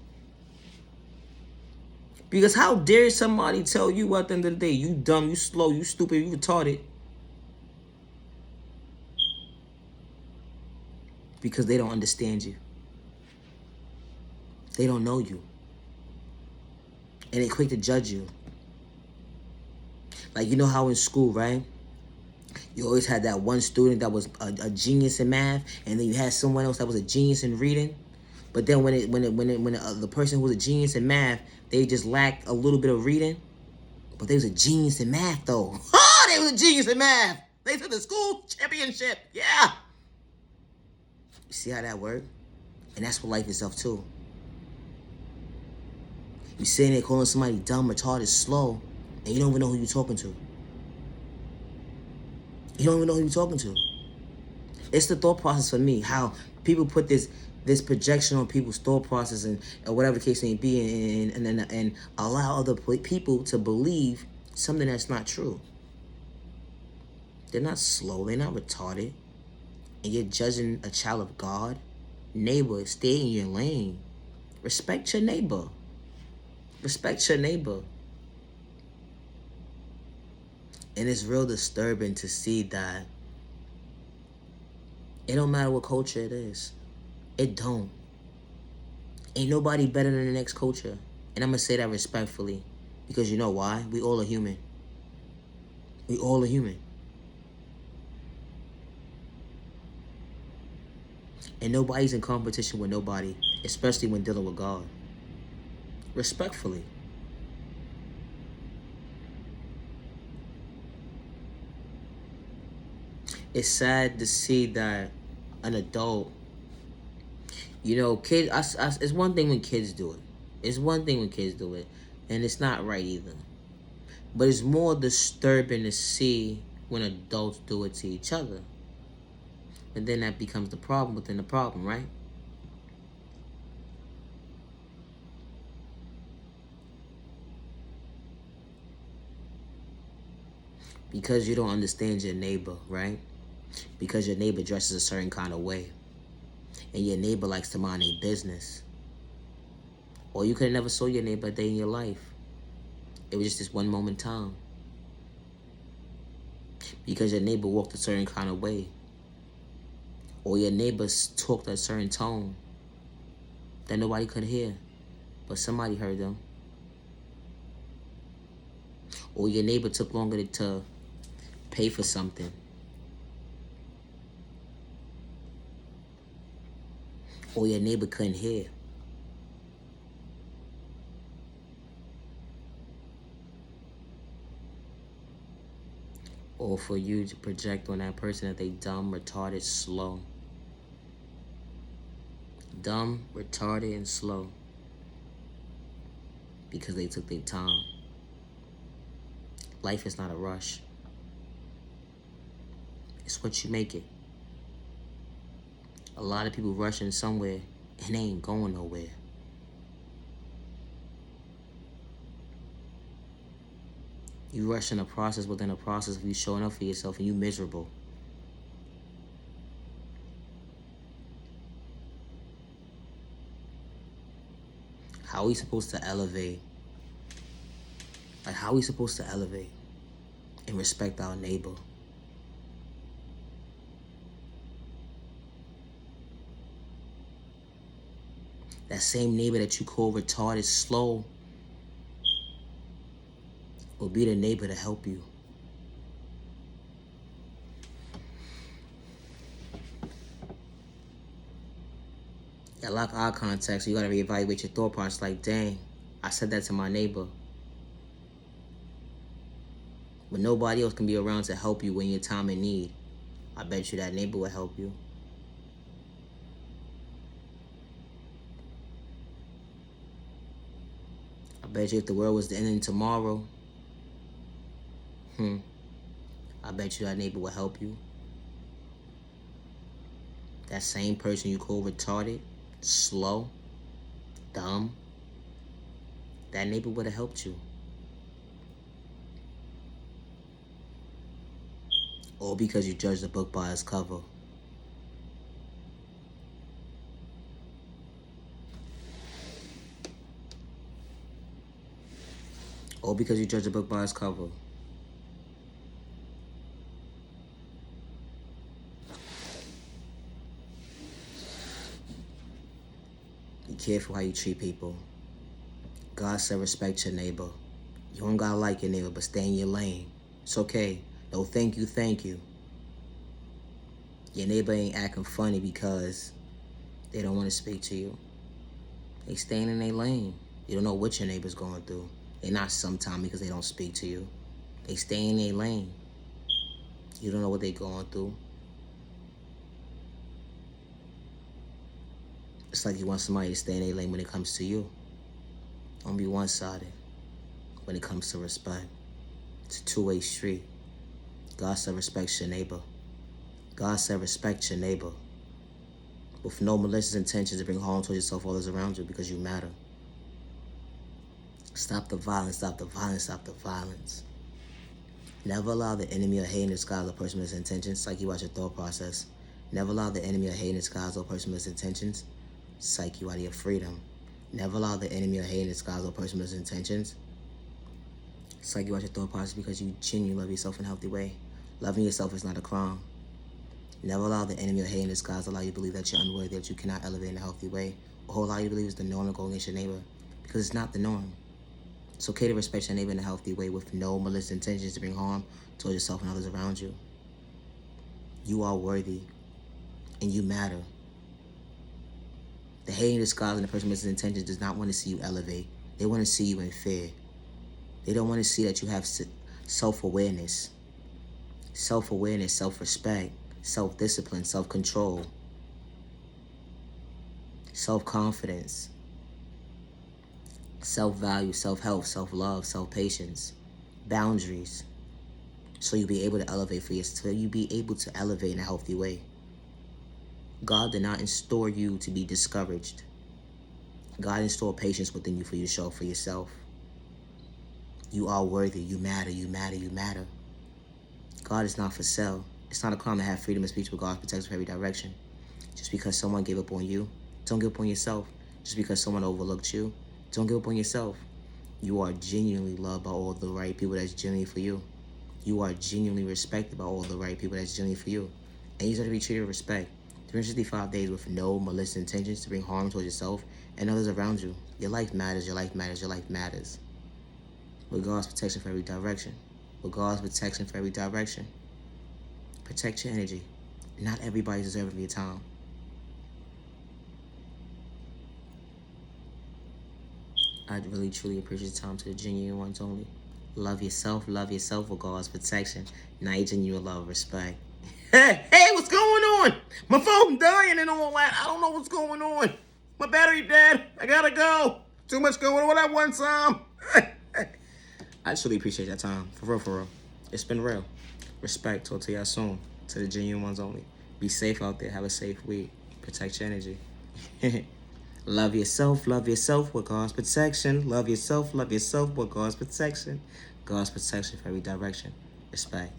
Because how dare somebody tell you at the end of the day, you dumb, you slow, you stupid, you retarded. Because they don't understand you. They don't know you. And they're quick to judge you. Like, you know how in school, right? You always had that one student that was a genius in math, and then you had someone else that was a genius in reading. But then when the person who was a genius in math, they just lacked a little bit of reading, but they was a genius in math though. Oh, they was a genius in math. They took the school championship. Yeah. You see how that worked? And that's what life itself too. You sitting there calling somebody dumb, retarded, slow, And you don't even know who you're talking to. You don't even know who you're talking to. It's the thought process for me, how people put this projection on people's thought process and whatever the case may be, and allow other people to believe something that's not true. They're not slow. They're not retarded. And you're judging a child of God. Neighbor, stay in your lane. Respect your neighbor. Respect your neighbor. And it's real disturbing to see that it don't matter what culture it is. It don't. Ain't nobody better than the next culture. And I'm going to say that respectfully. Because you know why? We all are human. We all are human. And nobody's in competition with nobody, especially when dealing with God. Respectfully. It's sad to see that an adult, kids, it's one thing when kids do it. It's one thing when kids do it. And it's not right either. But it's more disturbing to see when adults do it to each other. And then that becomes the problem within the problem, right? Because you don't understand your neighbor, right? Because your neighbor dresses a certain kind of way. And your neighbor likes to mind their business. Or you could have never saw your neighbor a day in your life. It was just this one moment in time. Because your neighbor walked a certain kind of way. Or your neighbors talked a certain tone that nobody could hear, but somebody heard them. Or your neighbor took longer to pay for something. Or your neighbor couldn't hear. Or for you to project on that person that they dumb, retarded, slow. Dumb, retarded, and slow. Because they took their time. Life is not a rush. It's what you make it. A lot of people rushing somewhere and they ain't going nowhere. You rushing a process within a process of you showing up for yourself and you miserable. How are we supposed to elevate? Like, how are we supposed to elevate and respect our neighbor? That same neighbor that you call retarded, slow, will be the neighbor to help you. That lock eye contact, so you gotta reevaluate your thought process. Like, dang, I said that to my neighbor. But nobody else can be around to help you when you're time in need. I bet you that neighbor will help you. I bet you if the world was to end tomorrow, I bet you that neighbor will help you. That same person you call retarded, slow, dumb, that neighbor would have helped you. All because you judge the book by its cover. All because you judge the book by its cover. Be careful how you treat people. God said respect your neighbor. You don't gotta like your neighbor, but stay in your lane. It's okay. No thank you, thank you. Your neighbor ain't acting funny because they don't want to speak to you. They staying in their lane. You don't know what your neighbor's going through. They're not sometime because they don't speak to you. They stay in their lane. You don't know what they're going through. It's like you want somebody to stay in their lane when it comes to you. Don't be one-sided when it comes to respect. It's a two-way street. God said respect your neighbor. God said respect your neighbor. With no malicious intentions to bring harm to yourself or others around you, because you matter. Stop the violence, stop the violence, stop the violence. Never allow the enemy or hate in disguise or person with intentions psych you out your thought process. Never allow the enemy or hate in disguise or person with intentions psych you out of your freedom. Never allow the enemy or hate in disguise or person with intentions psych you out your thought process, because you genuinely love yourself in a healthy way. Loving yourself is not a crime. Never allow the enemy or hate in disguise allow you to believe that you're unworthy, that you cannot elevate in a healthy way, or allow you to believe it's the norm to go against your neighbor, because it's not the norm. It's okay to respect your neighbor in a healthy way with no malicious intentions to bring harm towards yourself and others around you. You are worthy, and you matter. The hate in disguise and the person with intentions does not want to see you elevate. They want to see you in fear. They don't want to see that you have self-awareness, self-respect, self-discipline, self-control, self-confidence, self-value, self-help, self-love, self-patience, boundaries, so you'll be able to elevate for yourself, so you'll be able to elevate in a healthy way. God did not install you to be discouraged. God installed patience within you for you to show up for yourself. You are worthy. You matter. You matter. You matter. God is not for sale. It's not a crime to have freedom of speech, but God protects from every direction. Just because someone gave up on you, don't give up on yourself. Just because someone overlooked you, don't give up on yourself. You are genuinely loved by all the right people that's genuinely for you. You are genuinely respected by all the right people that's genuinely for you. And you deserve to be treated with respect. 365 days with no malicious intentions to bring harm towards yourself and others around you. Your life matters, your life matters, your life matters. With God's protection for every direction. With God's protection for every direction. Protect your energy. Not everybody deserves your time. I really, truly appreciate the time to the genuine ones only. Love yourself with God's protection. Now you genuine love, respect. Hey, what's going on? My phone's dying and all that. I don't know what's going on. My battery dead. I gotta go. Too much going on at one time. I truly appreciate that time. For real, for real. It's been real. Respect. Talk to y'all soon. To the genuine ones only. Be safe out there. Have a safe week. Protect your energy. Love yourself with God's protection. Love yourself with God's protection. God's protection for every direction. Respect.